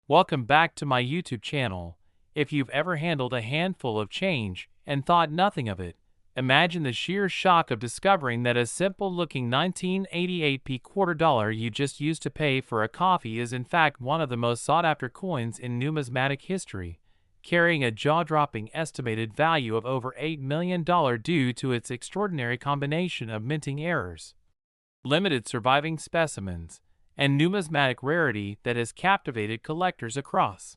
Welcome back to my YouTube channel. If you've ever handled a handful of change and thought nothing of it, imagine the sheer shock of discovering that a simple-looking 1988 quarter dollar you just used to pay for a coffee is in fact one of the most sought-after coins in numismatic history, carrying a jaw-dropping estimated value of over $8 million due to its extraordinary combination of minting errors, limited surviving specimens, and numismatic rarity that has captivated collectors across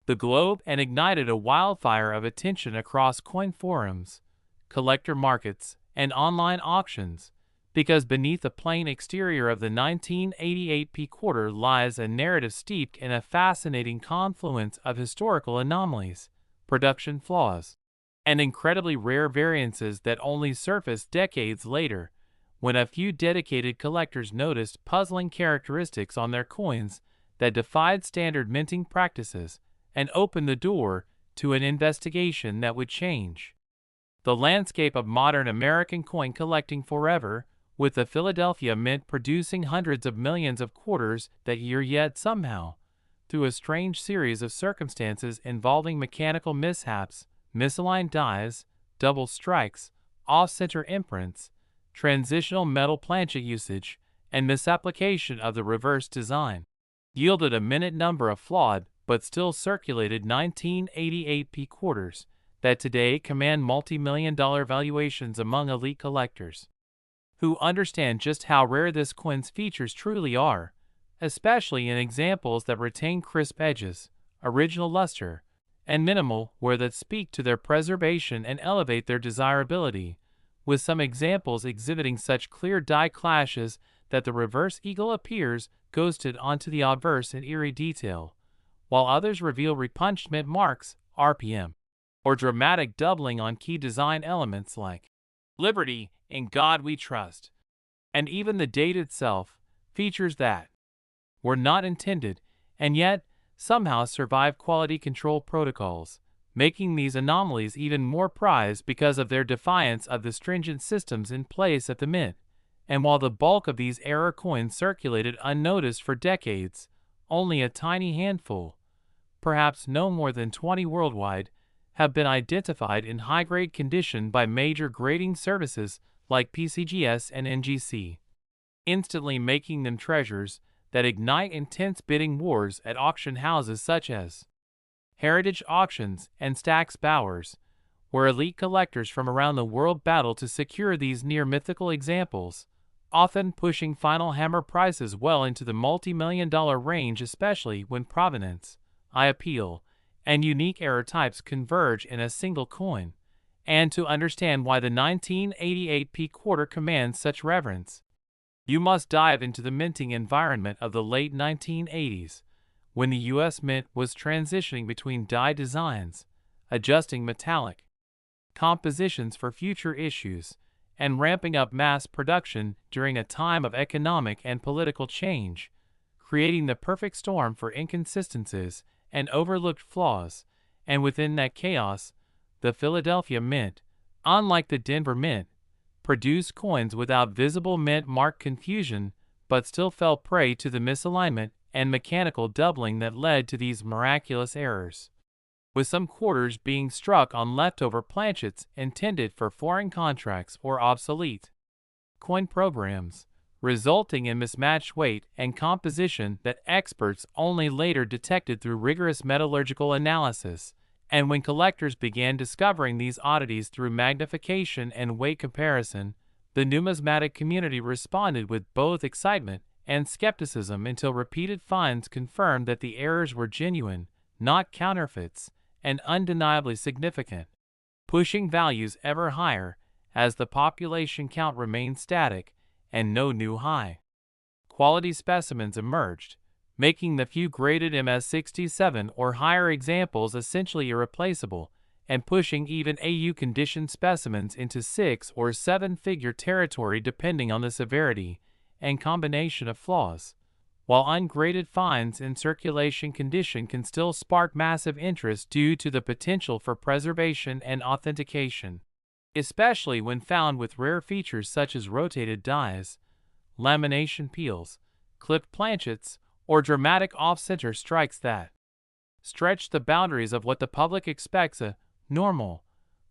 the globe and ignited a wildfire of attention across coin forums, collector markets, and online auctions, because beneath the plain exterior of the 1988 quarter lies a narrative steeped in a fascinating confluence of historical anomalies, production flaws, and incredibly rare variances that only surfaced decades later, when a few dedicated collectors noticed puzzling characteristics on their coins that defied standard minting practices and opened the door to an investigation that would change the landscape of modern American coin collecting forever, with the Philadelphia Mint producing hundreds of millions of quarters that year, yet somehow, through a strange series of circumstances involving mechanical mishaps, misaligned dies, double strikes, off-center imprints, transitional metal planchet usage, and misapplication of the reverse design, yielded a minute number of flawed but still circulated 1988 quarters that today command multi-million-dollar valuations among elite collectors who understand just how rare this coin's features truly are, especially in examples that retain crisp edges, original luster, and minimal wear that speak to their preservation and elevate their desirability, with some examples exhibiting such clear die clashes that the reverse eagle appears ghosted onto the obverse in eerie detail, while others reveal repunched mint marks, RPM, or dramatic doubling on key design elements like "Liberty, in God we trust," and even the date itself, features that were not intended and yet somehow survive quality control protocols, making these anomalies even more prized because of their defiance of the stringent systems in place at the mint. And while the bulk of these error coins circulated unnoticed for decades, only a tiny handful, perhaps no more than 20 worldwide, have been identified in high-grade condition by major grading services like PCGS and NGC, instantly making them treasures that ignite intense bidding wars at auction houses such as Heritage Auctions and Stack's Bowers, where elite collectors from around the world battle to secure these near-mythical examples, often pushing final hammer prices well into the multi-million-dollar range, especially when provenance, eye appeal, and unique error types converge in a single coin. And to understand why the 1988 quarter commands such reverence, you must dive into the minting environment of the late 1980s, when the U.S. Mint was transitioning between die designs, adjusting metallic compositions for future issues, and ramping up mass production during a time of economic and political change, creating the perfect storm for inconsistencies and overlooked flaws. And within that chaos, the Philadelphia Mint, unlike the Denver Mint, produced coins without visible mint mark confusion, but still fell prey to the misalignment and mechanical doubling that led to these miraculous errors, with some quarters being struck on leftover planchets intended for foreign contracts or obsolete coin programs, resulting in mismatched weight and composition that experts only later detected through rigorous metallurgical analysis. And when collectors began discovering these oddities through magnification and weight comparison, the numismatic community responded with both excitement and skepticism until repeated finds confirmed that the errors were genuine, not counterfeits, and undeniably significant, pushing values ever higher as the population count remained static and no new high quality specimens emerged, making the few graded MS-67 or higher examples essentially irreplaceable, and pushing even AU-conditioned specimens into 6- or 7-figure territory depending on the severity and combination of flaws, while ungraded finds in circulation condition can still spark massive interest due to the potential for preservation and authentication, especially when found with rare features such as rotated dies, lamination peels, clipped planchets, or dramatic off-center strikes that stretched the boundaries of what the public expects a normal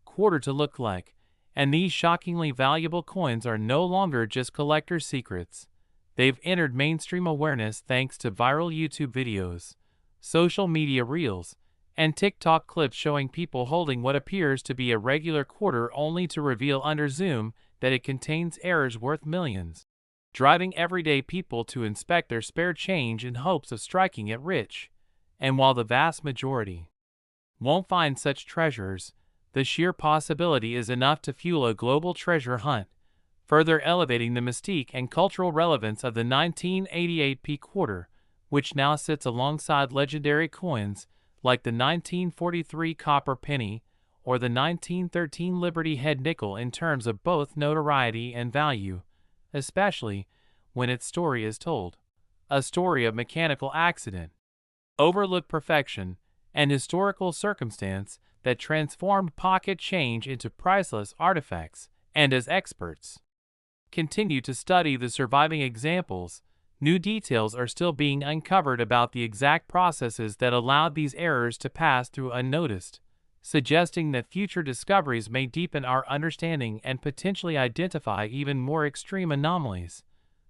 quarter to look like, and these shockingly valuable coins are no longer just collectors' secrets. They've entered mainstream awareness thanks to viral YouTube videos, social media reels, and TikTok clips showing people holding what appears to be a regular quarter only to reveal under zoom that it contains errors worth millions, driving everyday people to inspect their spare change in hopes of striking it rich. And while the vast majority won't find such treasures, the sheer possibility is enough to fuel a global treasure hunt, further elevating the mystique and cultural relevance of the 1988p quarter, which now sits alongside legendary coins like the 1943 copper penny or the 1913 Liberty Head nickel in terms of both notoriety and value, especially when its story is told. A story of mechanical accident, overlooked perfection, and historical circumstance that transformed pocket change into priceless artifacts. And as experts continue to study the surviving examples, new details are still being uncovered about the exact processes that allowed these errors to pass through unnoticed, suggesting that future discoveries may deepen our understanding and potentially identify even more extreme anomalies,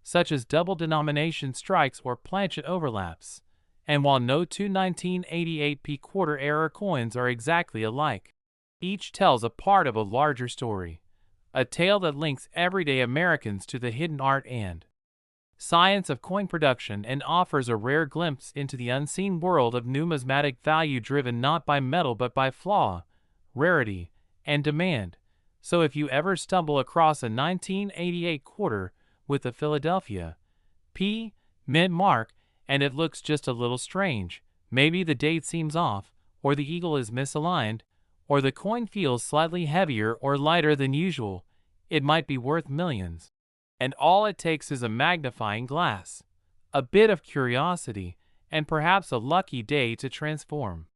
such as double denomination strikes or planchet overlaps. And while no two 1988p quarter error coins are exactly alike, each tells a part of a larger story, a tale that links everyday Americans to the hidden art and science of coin production and offers a rare glimpse into the unseen world of numismatic value driven not by metal but by flaw, rarity, and demand. So if you ever stumble across a 1988 quarter with a Philadelphia P mint mark, and it looks just a little strange, maybe the date seems off, or the eagle is misaligned, or the coin feels slightly heavier or lighter than usual, it might be worth millions. And all it takes is a magnifying glass, a bit of curiosity, and perhaps a lucky day to transform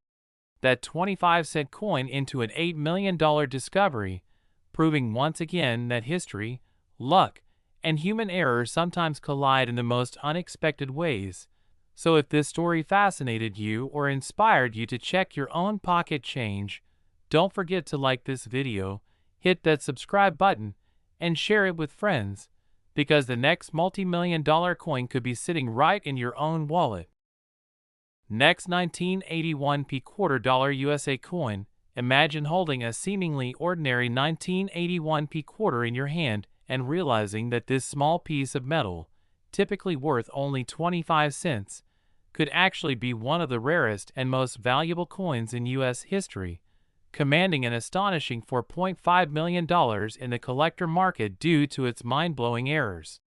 that 25-cent coin into an $8 million discovery, proving once again that history, luck, and human error sometimes collide in the most unexpected ways. So if this story fascinated you or inspired you to check your own pocket change, don't forget to like this video, hit that subscribe button, and share it with friends, because the next multi-million-dollar coin could be sitting right in your own wallet. Next 1981p quarter dollar USA coin. Imagine holding a seemingly ordinary 1981p quarter in your hand and realizing that this small piece of metal, typically worth only 25 cents, could actually be one of the rarest and most valuable coins in U.S. history, commanding an astonishing $4.5 million in the collector market due to its mind-blowing errors,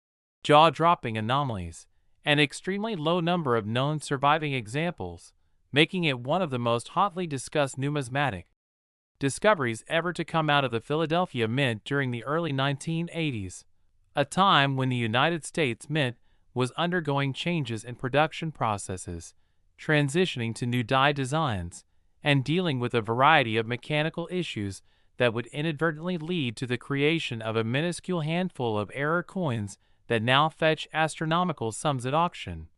jaw-dropping anomalies, and extremely low number of known surviving examples, making it one of the most hotly discussed numismatic discoveries ever to come out of the Philadelphia Mint during the early 1980s, a time when the United States Mint was undergoing changes in production processes, transitioning to new die designs, and dealing with a variety of mechanical issues that would inadvertently lead to the creation of a minuscule handful of error coins that now fetch astronomical sums at auction.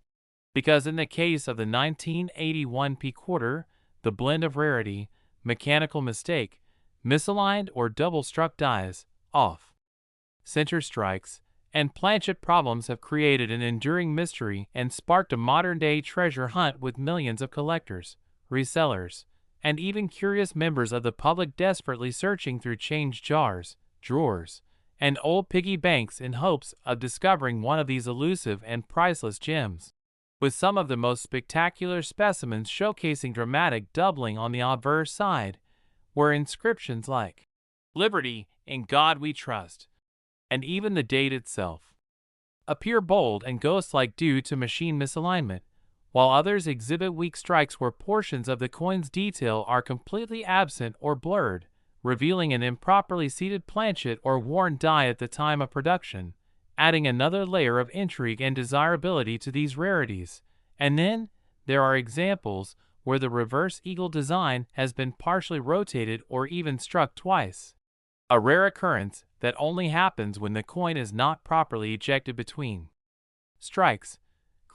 Because in the case of the 1981p quarter, the blend of rarity, mechanical mistake, misaligned or double-struck dies, off-center strikes, and planchet problems have created an enduring mystery and sparked a modern-day treasure hunt with millions of collectors, resellers, and even curious members of the public desperately searching through change jars, drawers, and old piggy banks in hopes of discovering one of these elusive and priceless gems, with some of the most spectacular specimens showcasing dramatic doubling on the obverse side, where inscriptions like "Liberty, in God We Trust," and even the date itself appear bold and ghost-like due to machine misalignment, while others exhibit weak strikes where portions of the coin's detail are completely absent or blurred, revealing an improperly seated planchet or worn die at the time of production, adding another layer of intrigue and desirability to these rarities. And then, there are examples where the reverse eagle design has been partially rotated or even struck twice, a rare occurrence that only happens when the coin is not properly ejected between strikes,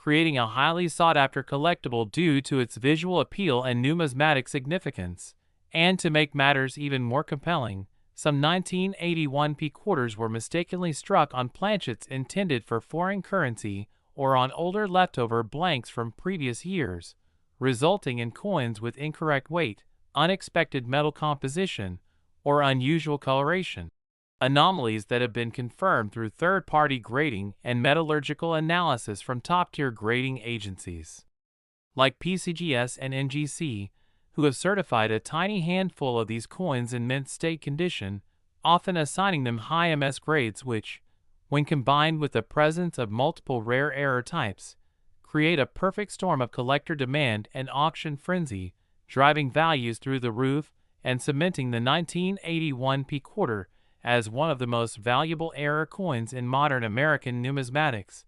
creating a highly sought-after collectible due to its visual appeal and numismatic significance. And to make matters even more compelling, some 1981p quarters were mistakenly struck on planchets intended for foreign currency or on older leftover blanks from previous years, resulting in coins with incorrect weight, unexpected metal composition, or unusual coloration. Anomalies that have been confirmed through third-party grading and metallurgical analysis from top-tier grading agencies like PCGS and NGC, who have certified a tiny handful of these coins in mint state condition, often assigning them high MS grades which, when combined with the presence of multiple rare error types, create a perfect storm of collector demand and auction frenzy, driving values through the roof and cementing the 1981p quarter as one of the most valuable error coins in modern American numismatics,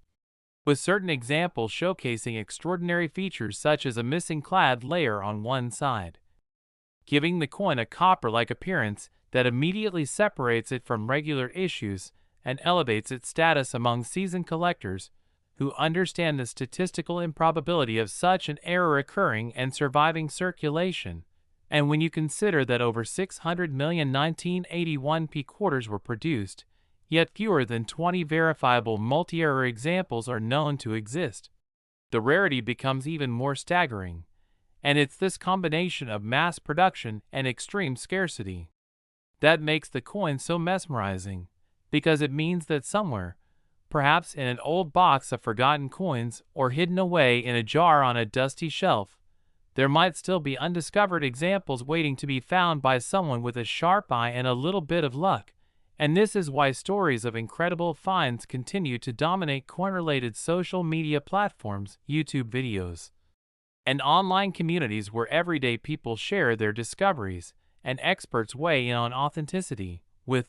with certain examples showcasing extraordinary features such as a missing clad layer on one side, giving the coin a copper-like appearance that immediately separates it from regular issues and elevates its status among seasoned collectors who understand the statistical improbability of such an error occurring and surviving circulation. And when you consider that over 600 million 1981p quarters were produced, yet fewer than 20 verifiable multi-error examples are known to exist, the rarity becomes even more staggering. And it's this combination of mass production and extreme scarcity that makes the coin so mesmerizing, because it means that somewhere, perhaps in an old box of forgotten coins or hidden away in a jar on a dusty shelf, there might still be undiscovered examples waiting to be found by someone with a sharp eye and a little bit of luck. And this is why stories of incredible finds continue to dominate coin-related social media platforms, YouTube videos, and online communities where everyday people share their discoveries and experts weigh in on authenticity, with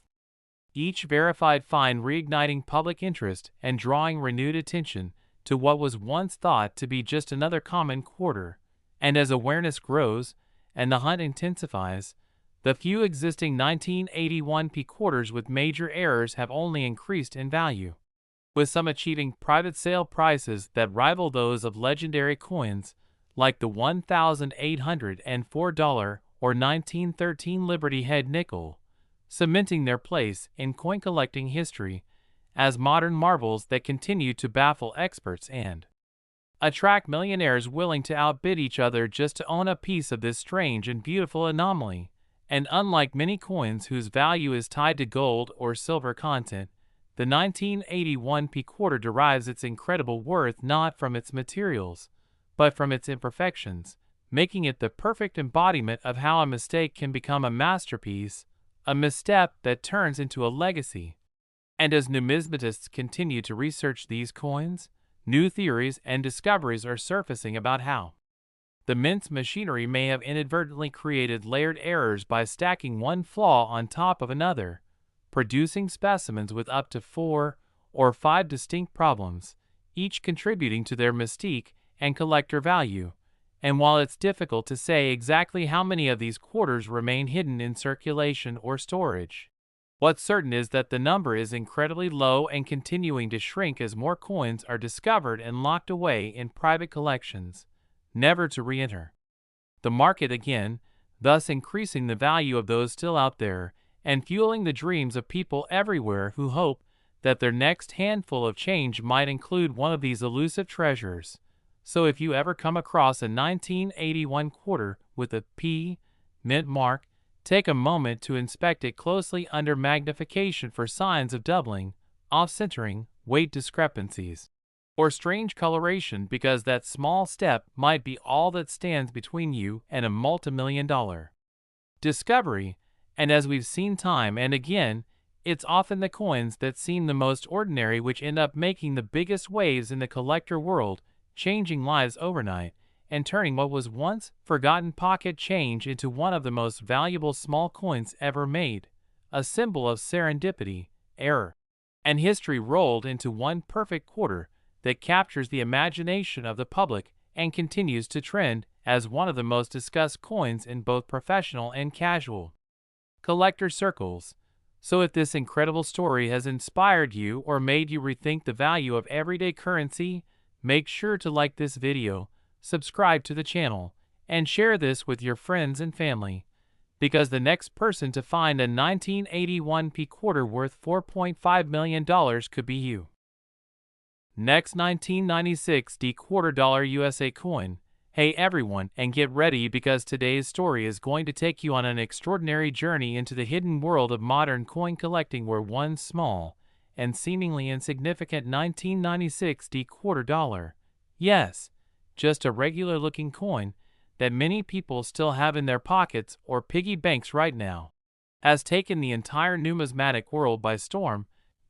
each verified find reigniting public interest and drawing renewed attention to what was once thought to be just another common quarter. And as awareness grows and the hunt intensifies, the few existing 1981p quarters with major errors have only increased in value, with some achieving private sale prices that rival those of legendary coins like the $1,804 or 1913 Liberty Head nickel, cementing their place in coin collecting history as modern marvels that continue to baffle experts and attract millionaires willing to outbid each other just to own a piece of this strange and beautiful anomaly. And unlike many coins whose value is tied to gold or silver content, the 1981p quarter derives its incredible worth not from its materials, but from its imperfections, making it the perfect embodiment of how a mistake can become a masterpiece, a misstep that turns into a legacy. And as numismatists continue to research these coins, new theories and discoveries are surfacing about how the mint's machinery may have inadvertently created layered errors by stacking one flaw on top of another, producing specimens with up to 4 or 5 distinct problems, each contributing to their mystique and collector value. And while it's difficult to say exactly how many of these quarters remain hidden in circulation or storage, what's certain is that the number is incredibly low and continuing to shrink as more coins are discovered and locked away in private collections, never to re-enter the market again, thus increasing the value of those still out there and fueling the dreams of people everywhere who hope that their next handful of change might include one of these elusive treasures. So if you ever come across a 1981 quarter with a P mint mark, take a moment to inspect it closely under magnification for signs of doubling, off-centering, weight discrepancies, or strange coloration, because that small step might be all that stands between you and a multimillion-dollar discovery. And as we've seen time and again, it's often the coins that seem the most ordinary which end up making the biggest waves in the collector world, changing lives overnight and turning what was once forgotten pocket change into one of the most valuable small coins ever made, a symbol of serendipity, error, and history rolled into one perfect quarter that captures the imagination of the public and continues to trend as one of the most discussed coins in both professional and casual collector circles. So if this incredible story has inspired you or made you rethink the value of everyday currency, make sure to like this video, subscribe to the channel, and share this with your friends and family, because the next person to find a 1981 P quarter worth $4.5 million could be you. Next, 1996 D quarter dollar USA coin. Hey everyone, and get ready because today's story is going to take you on an extraordinary journey into the hidden world of modern coin collecting, where one small and seemingly insignificant 1996 D quarter dollar, yes, just a regular looking coin that many people still have in their pockets or piggy banks right now, has taken the entire numismatic world by storm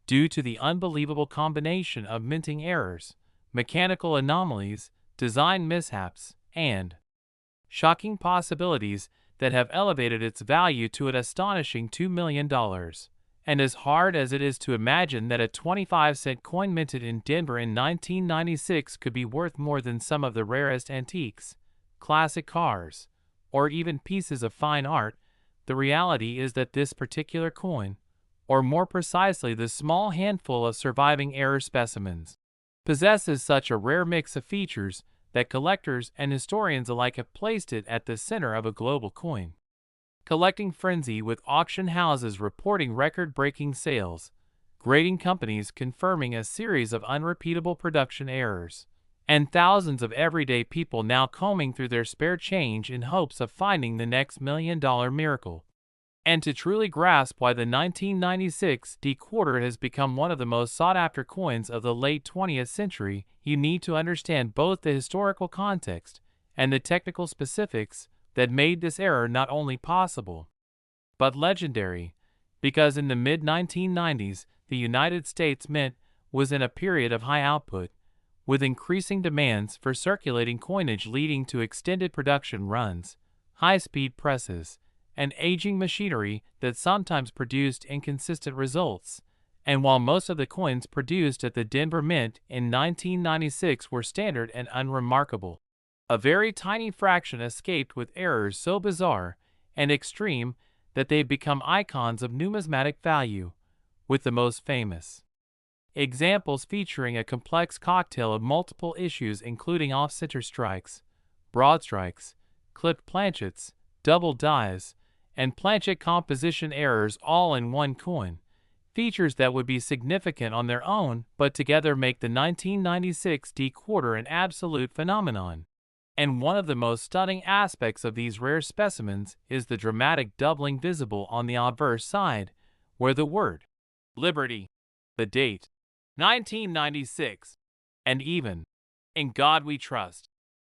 due to the unbelievable combination of minting errors, mechanical anomalies, design mishaps, and shocking possibilities that have elevated its value to an astonishing $2 million. And as hard as it is to imagine that a 25-cent coin minted in Denver in 1996 could be worth more than some of the rarest antiques, classic cars, or even pieces of fine art, the reality is that this particular coin, or more precisely the small handful of surviving error specimens, possesses such a rare mix of features that collectors and historians alike have placed it at the center of a global coin collecting frenzy, with auction houses reporting record-breaking sales, grading companies confirming a series of unrepeatable production errors, and thousands of everyday people now combing through their spare change in hopes of finding the next million-dollar miracle. And to truly grasp why the 1996 D quarter has become one of the most sought-after coins of the late 20th century, you need to understand both the historical context and the technical specifics that made this error not only possible, but legendary, because in the mid-1990s, the United States Mint was in a period of high output, with increasing demands for circulating coinage leading to extended production runs, high-speed presses, and aging machinery that sometimes produced inconsistent results. And while most of the coins produced at the Denver Mint in 1996 were standard and unremarkable, a very tiny fraction escaped with errors so bizarre and extreme that they've become icons of numismatic value, with the most famous examples featuring a complex cocktail of multiple issues including off-center strikes, broad strikes, clipped planchets, double dies, and planchet composition errors all in one coin, features that would be significant on their own but together make the 1996 D quarter an absolute phenomenon. And one of the most stunning aspects of these rare specimens is the dramatic doubling visible on the obverse side, where the word Liberty, the date 1996, and even In God We Trust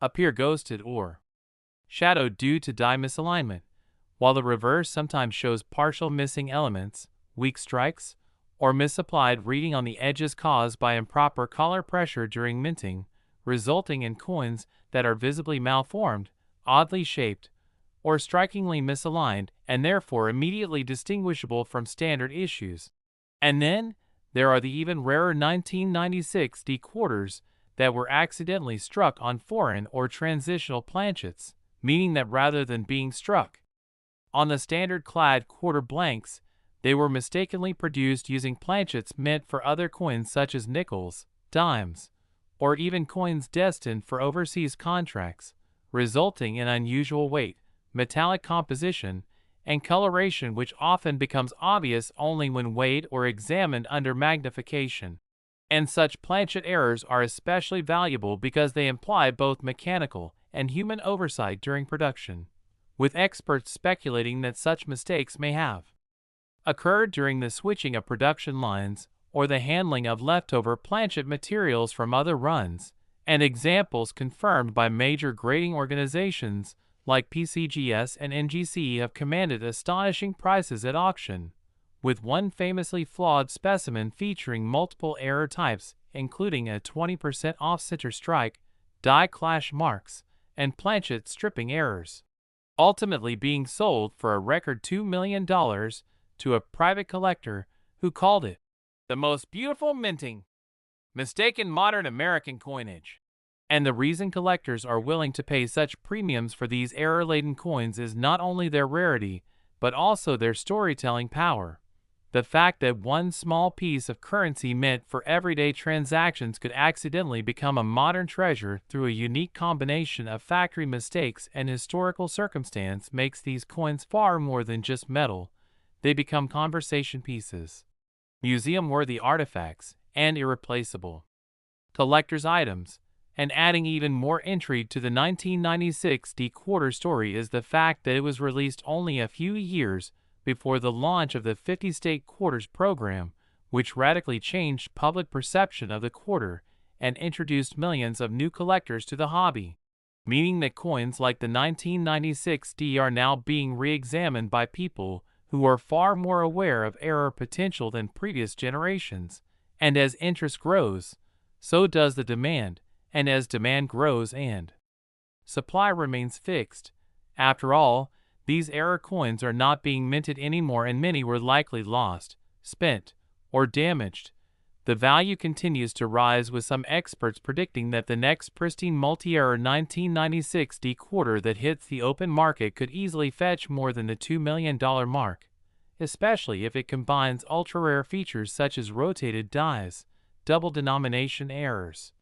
appear ghosted or shadowed due to die misalignment, while the reverse sometimes shows partial missing elements, weak strikes, or misapplied reading on the edges caused by improper collar pressure during minting, resulting in coins that are visibly malformed, oddly shaped, or strikingly misaligned, and therefore immediately distinguishable from standard issues. And then there are the even rarer 1996 D quarters that were accidentally struck on foreign or transitional planchets, meaning that rather than being struck on the standard clad quarter blanks, they were mistakenly produced using planchets meant for other coins such as nickels, dimes, or even coins destined for overseas contracts, resulting in unusual weight, metallic composition, and coloration which often becomes obvious only when weighed or examined under magnification. And such planchet errors are especially valuable because they imply both mechanical and human oversight during production, with experts speculating that such mistakes may have occurred during the switching of production lines or the handling of leftover planchet materials from other runs, and examples confirmed by major grading organizations like PCGS and NGC have commanded astonishing prices at auction, with one famously flawed specimen featuring multiple error types, including a 20% off-center strike, die clash marks, and planchet stripping errors, ultimately being sold for a record $2 million to a private collector who called it the most beautiful minting mistake in modern American coinage. And the reason collectors are willing to pay such premiums for these error-laden coins is not only their rarity, but also their storytelling power. The fact that one small piece of currency meant for everyday transactions could accidentally become a modern treasure through a unique combination of factory mistakes and historical circumstance makes these coins far more than just metal. They become conversation pieces, museum-worthy artifacts, and irreplaceable collector's items. And adding even more intrigue to the 1996 D-Quarter story is the fact that it was released only a few years before the launch of the 50-state quarters program, which radically changed public perception of the quarter and introduced millions of new collectors to the hobby, meaning that coins like the 1996 D are now being re-examined by people who are far more aware of error potential than previous generations. And as interest grows, so does the demand, and as demand grows and supply remains fixed. After all, these error coins are not being minted anymore and many were likely lost, spent, or damaged. The value continues to rise with some experts predicting that the next pristine multi-error 1996 D-Quarter that hits the open market could easily fetch more than the $2 million mark, especially if it combines ultra-rare features such as rotated dies, double denomination errors,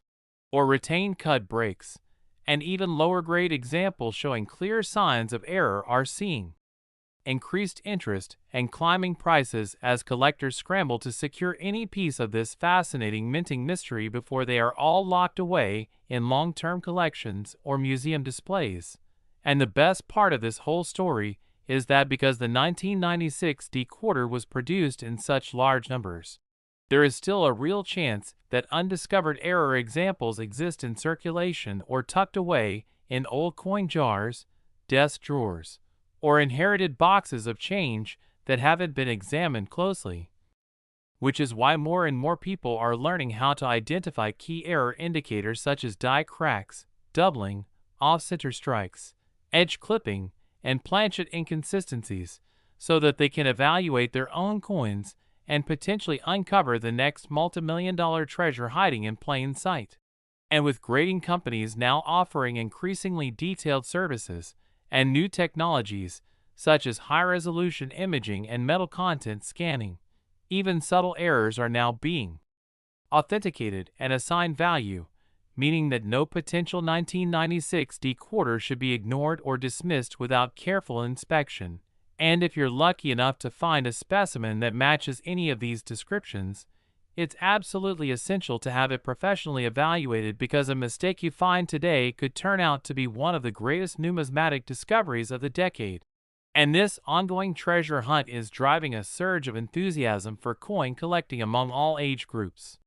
or retained cut breaks, and even lower-grade examples showing clear signs of error are seen. Increased interest and climbing prices as collectors scramble to secure any piece of this fascinating minting mystery before they are all locked away in long-term collections or museum displays. And the best part of this whole story is that because the 1996 D-Quarter was produced in such large numbers, there is still a real chance that undiscovered error examples exist in circulation or tucked away in old coin jars, desk drawers, or inherited boxes of change that haven't been examined closely. Which is why more and more people are learning how to identify key error indicators such as die cracks, doubling, off-center strikes, edge clipping, and planchet inconsistencies, so that they can evaluate their own coins and potentially uncover the next multi-million-dollar treasure hiding in plain sight. And with grading companies now offering increasingly detailed services and new technologies such as high-resolution imaging and metal content scanning, even subtle errors are now being authenticated and assigned value, meaning that no potential 1996 D-Quarter should be ignored or dismissed without careful inspection. And if you're lucky enough to find a specimen that matches any of these descriptions, it's absolutely essential to have it professionally evaluated because a mistake you find today could turn out to be one of the greatest numismatic discoveries of the decade. And this ongoing treasure hunt is driving a surge of enthusiasm for coin collecting among all age groups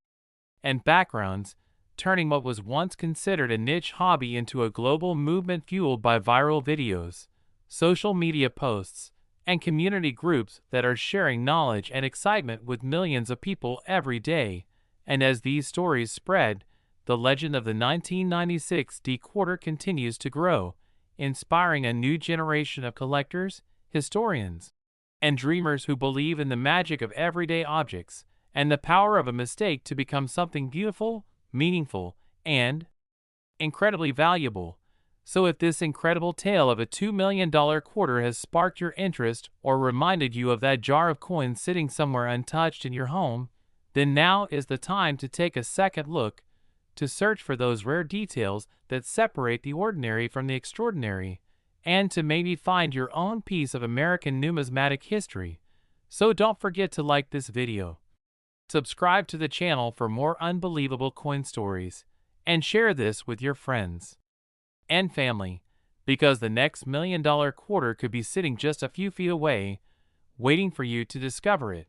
and backgrounds, turning what was once considered a niche hobby into a global movement fueled by viral videos, social media posts, and community groups that are sharing knowledge and excitement with millions of people every day. And as these stories spread, the legend of the 1996 D-Quarter continues to grow, inspiring a new generation of collectors, historians, and dreamers who believe in the magic of everyday objects and the power of a mistake to become something beautiful, meaningful, and incredibly valuable. So if this incredible tale of a $2 million quarter has sparked your interest or reminded you of that jar of coins sitting somewhere untouched in your home, then now is the time to take a second look, to search for those rare details that separate the ordinary from the extraordinary, and to maybe find your own piece of American numismatic history. So don't forget to like this video, subscribe to the channel for more unbelievable coin stories, and share this with your friends and family, because the next $1 million quarter could be sitting just a few feet away, waiting for you to discover it.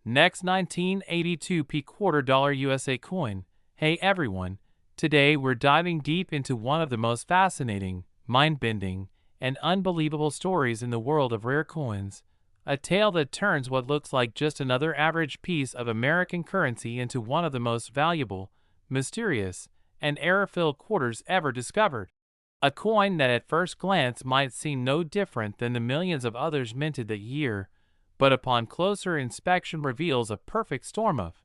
Next, 1982 P $quarter USA coin. Hey everyone, today we're diving deep into one of the most fascinating, mind-bending, and unbelievable stories in the world of rare coins, a tale that turns what looks like just another average piece of American currency into one of the most valuable, mysterious, and error-filled quarters ever discovered. A coin that at first glance might seem no different than the millions of others minted that year, but upon closer inspection reveals a perfect storm of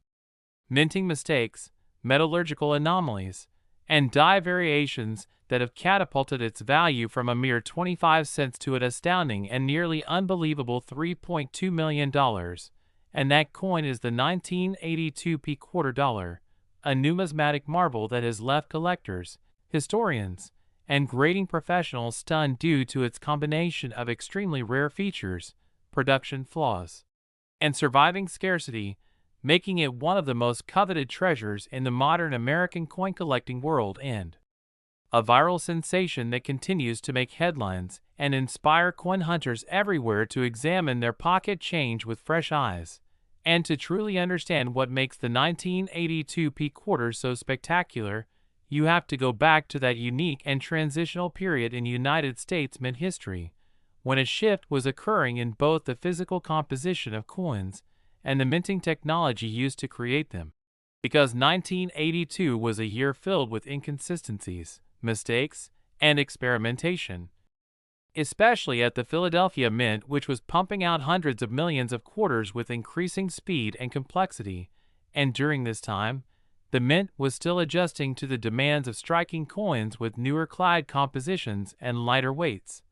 minting mistakes, metallurgical anomalies, and die variations that have catapulted its value from a mere 25 cents to an astounding and nearly unbelievable $3.2 million. And that coin is the 1982p quarter dollar, a numismatic marvel that has left collectors, historians, and grading professionals stunned due to its combination of extremely rare features, production flaws, and surviving scarcity, making it one of the most coveted treasures in the modern American coin collecting world and a viral sensation that continues to make headlines and inspire coin hunters everywhere to examine their pocket change with fresh eyes. And to truly understand what makes the 1982p quarter so spectacular, you have to go back to that unique and transitional period in United States mint history, when a shift was occurring in both the physical composition of coins and the minting technology used to create them. Because 1982 was a year filled with inconsistencies, mistakes, and experimentation. Especially at the Philadelphia Mint, which was pumping out hundreds of millions of quarters with increasing speed and complexity, and during this time, the Mint was still adjusting to the demands of striking coins with newer clad compositions and lighter weights,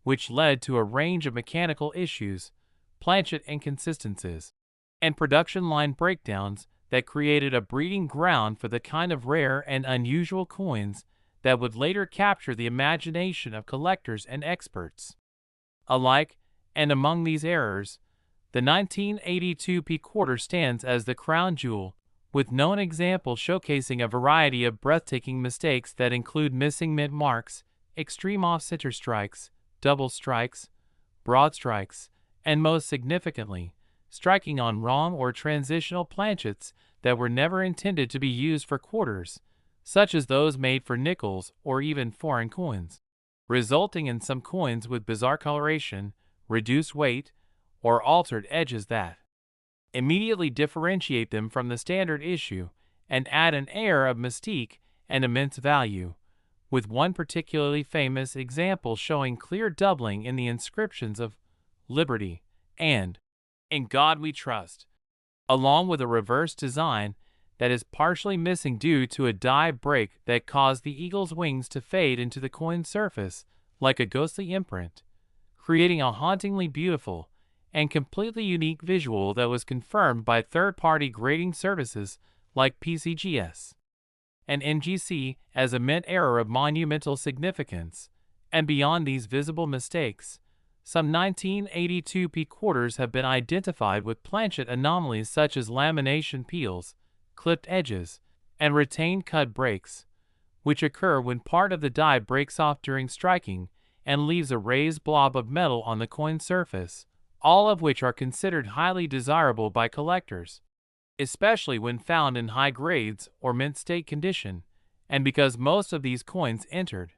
which led to a range of mechanical issues, planchet inconsistencies, and production line breakdowns that created a breeding ground for the kind of rare and unusual coins that would later capture the imagination of collectors and experts alike. And among these errors, the 1982p quarter stands as the crown jewel, with known examples showcasing a variety of breathtaking mistakes that include missing mint marks, extreme off-center strikes, double strikes, broad strikes, and most significantly, striking on wrong or transitional planchets that were never intended to be used for quarters, such as those made for nickels or even foreign coins, resulting in some coins with bizarre coloration, reduced weight, or altered edges that immediately differentiate them from the standard issue and add an air of mystique and immense value, with one particularly famous example showing clear doubling in the inscriptions of Liberty and In God We Trust, along with a reverse design that is partially missing due to a die break that caused the eagle's wings to fade into the coin's surface like a ghostly imprint, creating a hauntingly beautiful and completely unique visual that was confirmed by third-party grading services like PCGS and NGC as a mint error of monumental significance. And beyond these visible mistakes, some 1982p quarters have been identified with planchet anomalies such as lamination peels, clipped edges, and retained cut breaks, which occur when part of the die breaks off during striking and leaves a raised blob of metal on the coin surface, all of which are considered highly desirable by collectors, especially when found in high grades or mint state condition. And because most of these coins entered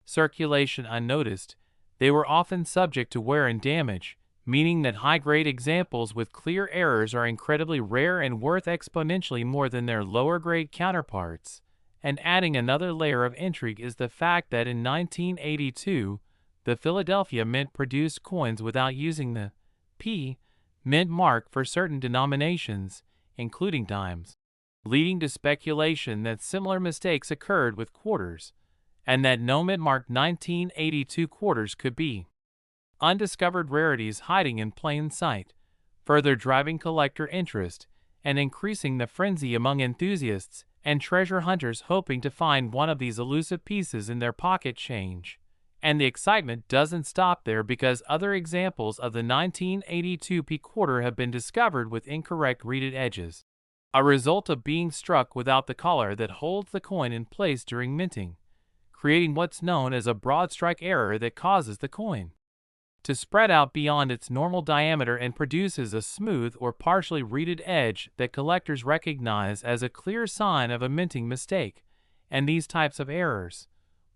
circulation unnoticed, they were often subject to wear and damage, meaning that high-grade examples with clear errors are incredibly rare and worth exponentially more than their lower-grade counterparts. And adding another layer of intrigue is the fact that in 1982, the Philadelphia Mint produced coins without using the P mint mark for certain denominations, including dimes, leading to speculation that similar mistakes occurred with quarters, and that no mint marked 1982 quarters could be undiscovered rarities hiding in plain sight, further driving collector interest and increasing the frenzy among enthusiasts and treasure hunters hoping to find one of these elusive pieces in their pocket change. And the excitement doesn't stop there, because other examples of the 1982p quarter have been discovered with incorrect reeded edges, a result of being struck without the collar that holds the coin in place during minting, creating what's known as a broad strike error that causes the coin to spread out beyond its normal diameter and produces a smooth or partially reeded edge that collectors recognize as a clear sign of a minting mistake. And these types of errors,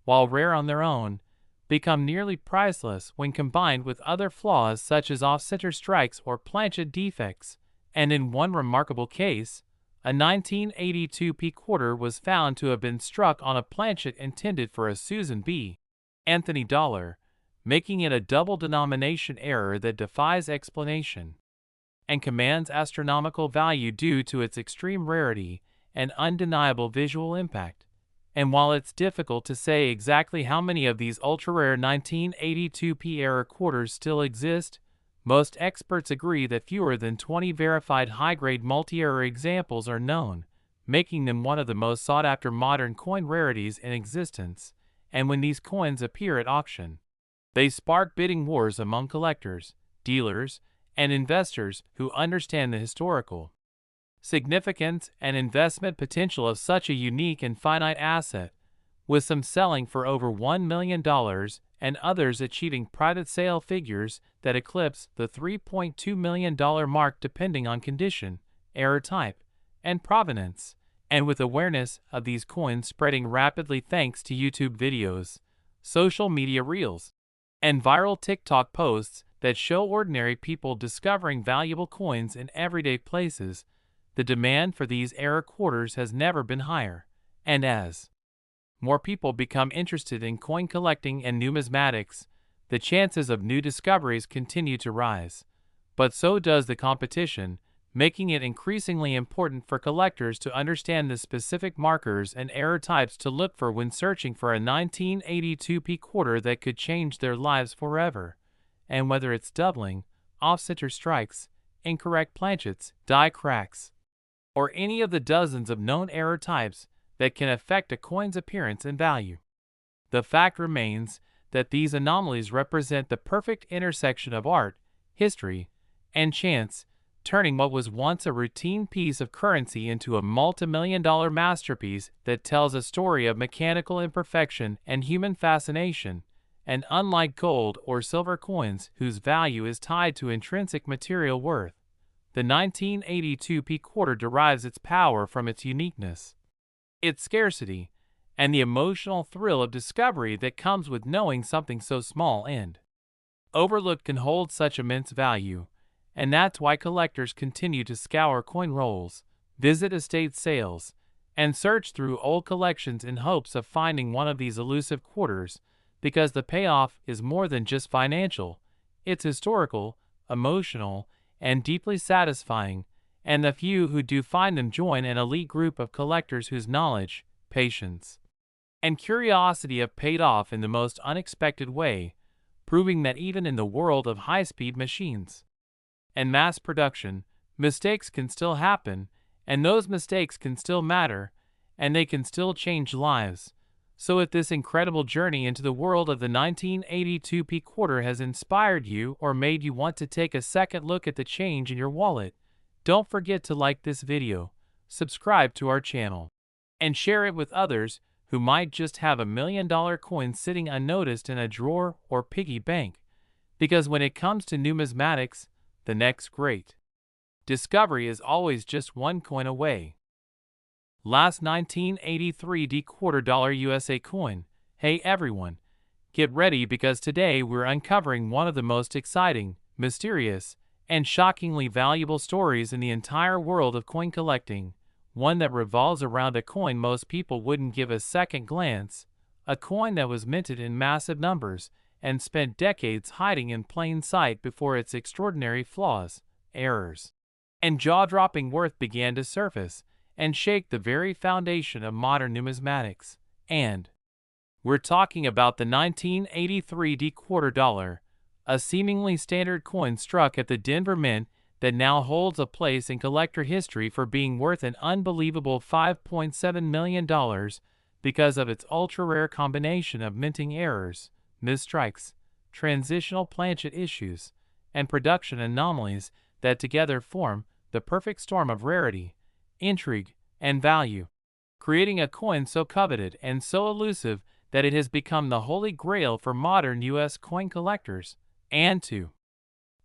while rare on their own, become nearly priceless when combined with other flaws such as off-center strikes or planchet defects. And in one remarkable case, a 1982p quarter was found to have been struck on a planchet intended for a Susan B. Anthony dollar, making it a double denomination error that defies explanation and commands astronomical value due to its extreme rarity and undeniable visual impact. And while it's difficult to say exactly how many of these ultra-rare 1982p error quarters still exist, most experts agree that fewer than 20 verified high-grade multi-error examples are known, making them one of the most sought-after modern coin rarities in existence. And when these coins appear at auction, they spark bidding wars among collectors, dealers, and investors who understand the historical significance and investment potential of such a unique and finite asset, with some selling for over $1 million and others achieving private sale figures that eclipse the $3.2 million mark depending on condition, error type, and provenance, and with awareness of these coins spreading rapidly thanks to YouTube videos, social media reels, and viral TikTok posts that show ordinary people discovering valuable coins in everyday places, the demand for these error quarters has never been higher, and as more people become interested in coin collecting and numismatics, the chances of new discoveries continue to rise. But so does the competition, making it increasingly important for collectors to understand the specific markers and error types to look for when searching for a 1982p quarter that could change their lives forever. And whether it's doubling, off-center strikes, incorrect planchets, die cracks, or any of the dozens of known error types that can affect a coin's appearance and value, the fact remains that these anomalies represent the perfect intersection of art, history, and chance, turning what was once a routine piece of currency into a multi-million-dollar masterpiece that tells a story of mechanical imperfection and human fascination. And unlike gold or silver coins whose value is tied to intrinsic material worth, the 1982p quarter derives its power from its uniqueness, its scarcity, and the emotional thrill of discovery that comes with knowing something so small and overlooked can hold such immense value. And that's why collectors continue to scour coin rolls, visit estate sales, and search through old collections in hopes of finding one of these elusive quarters, because the payoff is more than just financial, it's historical, emotional, and deeply satisfying, and the few who do find them join an elite group of collectors whose knowledge, patience, and curiosity have paid off in the most unexpected way, proving that even in the world of high-speed machines and mass production, mistakes can still happen, and those mistakes can still matter, and they can still change lives. So if this incredible journey into the world of the 1982p quarter has inspired you or made you want to take a second look at the change in your wallet, don't forget to like this video, subscribe to our channel, and share it with others who might just have $1 million coin sitting unnoticed in a drawer or piggy bank. Because when it comes to numismatics, the next great discovery is always just one coin away. Last 1983 quarter dollar USA coin. Hey everyone, get ready because today we're uncovering one of the most exciting, mysterious, and shockingly valuable stories in the entire world of coin collecting, one that revolves around a coin most people wouldn't give a second glance, a coin that was minted in massive numbers and spent decades hiding in plain sight before its extraordinary flaws, errors, and jaw-dropping worth began to surface and shake the very foundation of modern numismatics. And we're talking about the 1983 quarter dollar, a seemingly standard coin struck at the Denver Mint that now holds a place in collector history for being worth an unbelievable $5.7 million because of its ultra-rare combination of minting errors, misstrikes, transitional planchet issues, and production anomalies that together form the perfect storm of rarity, intrigue, and value, creating a coin so coveted and so elusive that it has become the holy grail for modern U.S. coin collectors. And to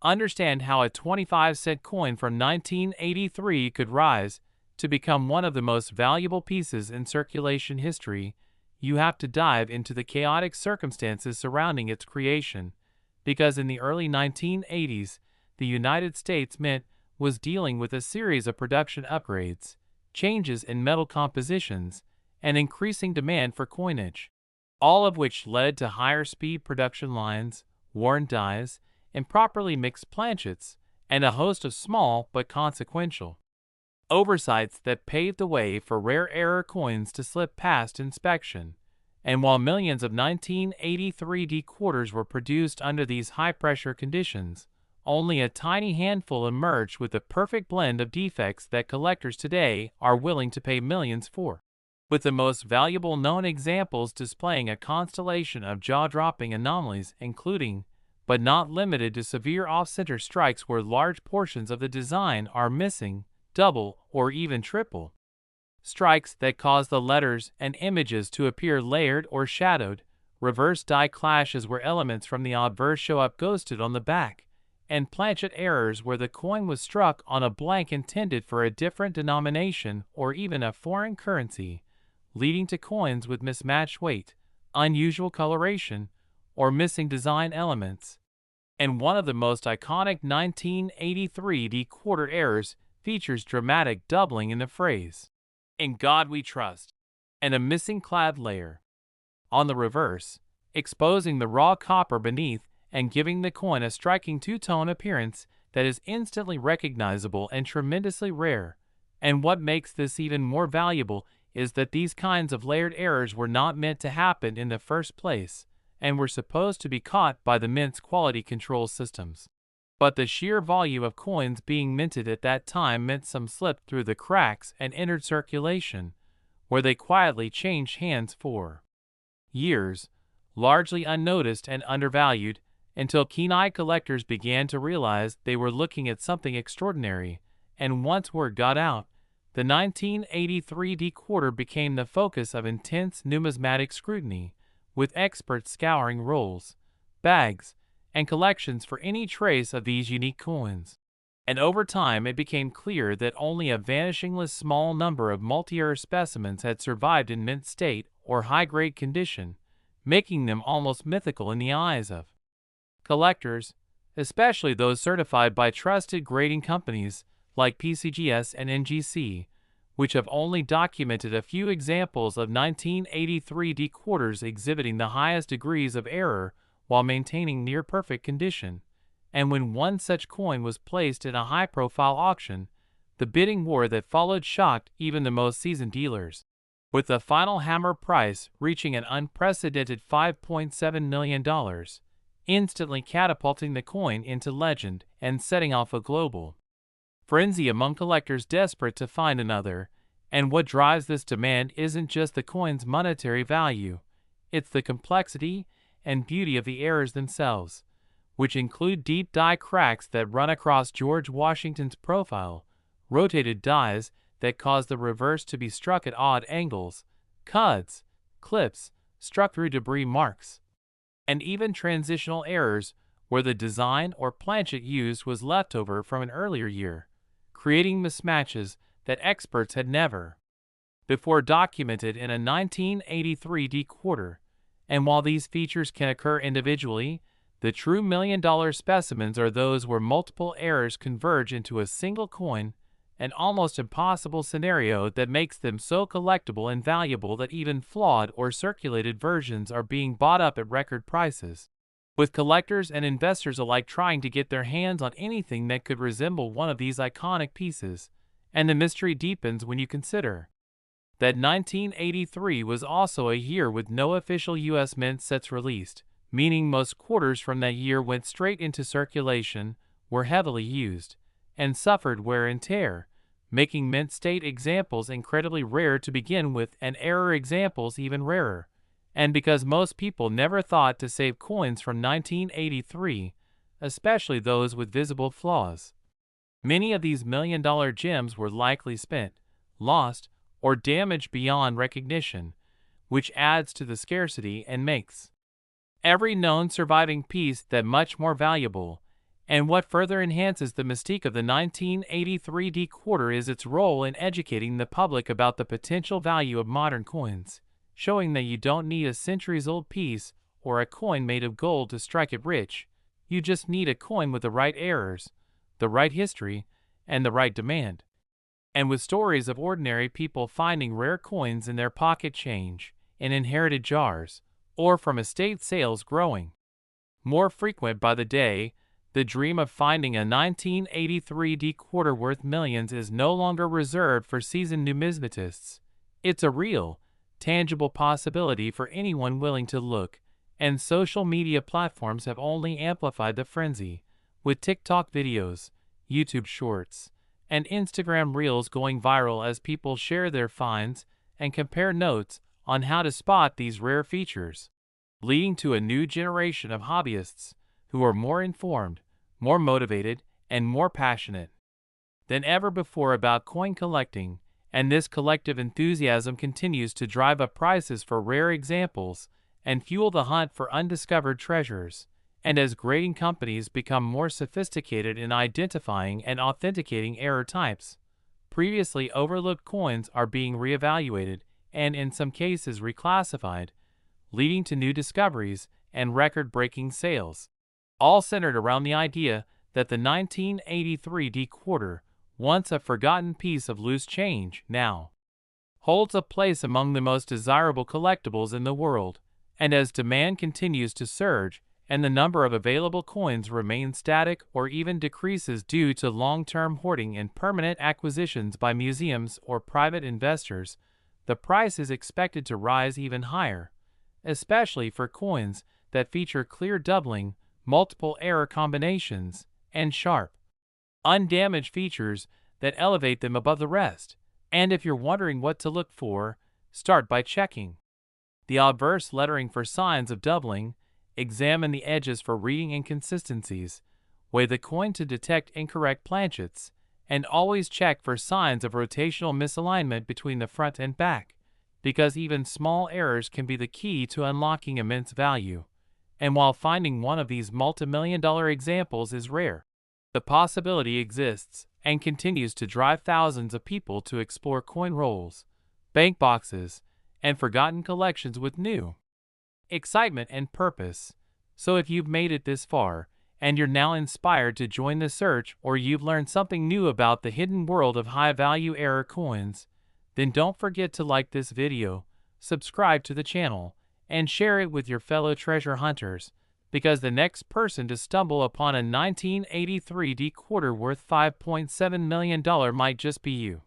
understand how a 25-cent coin from 1983 could rise to become one of the most valuable pieces in circulation history, you have to dive into the chaotic circumstances surrounding its creation, because in the early 1980s, the United States Mint was dealing with a series of production upgrades, changes in metal compositions, and increasing demand for coinage, all of which led to higher speed production lines, worn dies, improperly mixed planchets, and a host of small but consequential oversights that paved the way for rare error coins to slip past inspection. And while millions of 1983 D quarters were produced under these high-pressure conditions, only a tiny handful emerged with the perfect blend of defects that collectors today are willing to pay millions for. With the most valuable known examples displaying a constellation of jaw-dropping anomalies, including, but not limited to, severe off-center strikes where large portions of the design are missing, double, or even triple. Strikes that cause the letters and images to appear layered or shadowed, reverse die clashes where elements from the obverse show up ghosted on the back, and planchet errors where the coin was struck on a blank intended for a different denomination or even a foreign currency, leading to coins with mismatched weight, unusual coloration, or missing design elements. And one of the most iconic 1983 D quarter errors features dramatic doubling in the phrase, "In God We Trust," and a missing clad layer on the reverse, exposing the raw copper beneath and giving the coin a striking two-tone appearance that is instantly recognizable and tremendously rare. And what makes this even more valuable is that these kinds of layered errors were not meant to happen in the first place, and were supposed to be caught by the mint's quality control systems. But the sheer volume of coins being minted at that time meant some slipped through the cracks and entered circulation, where they quietly changed hands for years, largely unnoticed and undervalued, until keen-eyed collectors began to realize they were looking at something extraordinary. And once word got out, the 1983 D quarter became the focus of intense numismatic scrutiny, with experts scouring rolls, bags, and collections for any trace of these unique coins. And over time it became clear that only a vanishingly small number of multi-error specimens had survived in mint state or high-grade condition, making them almost mythical in the eyes of collectors, especially those certified by trusted grading companies like PCGS and NGC, which have only documented a few examples of 1983 D quarters exhibiting the highest degrees of error while maintaining near-perfect condition. And when one such coin was placed in a high-profile auction, the bidding war that followed shocked even the most seasoned dealers, with the final hammer price reaching an unprecedented $5.7 million, instantly catapulting the coin into legend and setting off a global frenzy among collectors desperate to find another. And what drives this demand isn't just the coin's monetary value, it's the complexity and beauty of the errors themselves, which include deep die cracks that run across George Washington's profile, rotated dies that cause the reverse to be struck at odd angles, cuts, clips, struck through debris marks, and even transitional errors where the design or planchet used was left over from an earlier year, creating mismatches that experts had never before documented in a 1983 D quarter. And while these features can occur individually, the true million-dollar specimens are those where multiple errors converge into a single coin, an almost impossible scenario that makes them so collectible and valuable that even flawed or circulated versions are being bought up at record prices, with collectors and investors alike trying to get their hands on anything that could resemble one of these iconic pieces. And the mystery deepens when you consider that 1983 was also a year with no official U.S. mint sets released, meaning most quarters from that year went straight into circulation, were heavily used, and suffered wear and tear, making mint state examples incredibly rare to begin with and error examples even rarer. And because most people never thought to save coins from 1983, especially those with visible flaws, many of these million-dollar gems were likely spent, lost, or damaged beyond recognition, which adds to the scarcity and makes every known surviving piece that much more valuable. And what further enhances the mystique of the 1983 D quarter is its role in educating the public about the potential value of modern coins, showing that you don't need a centuries-old piece or a coin made of gold to strike it rich. You just need a coin with the right errors, the right history, and the right demand. And with stories of ordinary people finding rare coins in their pocket change, in inherited jars, or from estate sales growing more frequent by the day, The dream of finding a 1983 quarter worth millions is no longer reserved for seasoned numismatists. It's a real, tangible possibility for anyone willing to look, and social media platforms have only amplified the frenzy, with TikTok videos, YouTube Shorts, and Instagram Reels going viral as people share their finds and compare notes on how to spot these rare features, leading to a new generation of hobbyists who are more informed, more motivated, and more passionate than ever before about coin collecting, and this collective enthusiasm continues to drive up prices for rare examples and fuel the hunt for undiscovered treasures. And as grading companies become more sophisticated in identifying and authenticating error types, previously overlooked coins are being reevaluated and in some cases reclassified, leading to new discoveries and record-breaking sales, all centered around the idea that the 1983 quarter, once a forgotten piece of loose change, now holds a place among the most desirable collectibles in the world. And as demand continues to surge and the number of available coins remains static or even decreases due to long-term hoarding and permanent acquisitions by museums or private investors, the price is expected to rise even higher, especially for coins that feature clear doubling, multiple error combinations, and sharp, undamaged features that elevate them above the rest. And if you're wondering what to look for, start by checking the obverse lettering for signs of doubling, examine the edges for reading inconsistencies, weigh the coin to detect incorrect planchets, and always check for signs of rotational misalignment between the front and back, because even small errors can be the key to unlocking immense value. And while finding one of these multi-million-dollar examples is rare, the possibility exists and continues to drive thousands of people to explore coin rolls, bank boxes, and forgotten collections with new excitement and purpose. So if you've made it this far, and you're now inspired to join the search, or you've learned something new about the hidden world of high-value error coins, then don't forget to like this video, subscribe to the channel, and share it with your fellow treasure hunters, because the next person to stumble upon a 1983 quarter worth $5.7 million might just be you.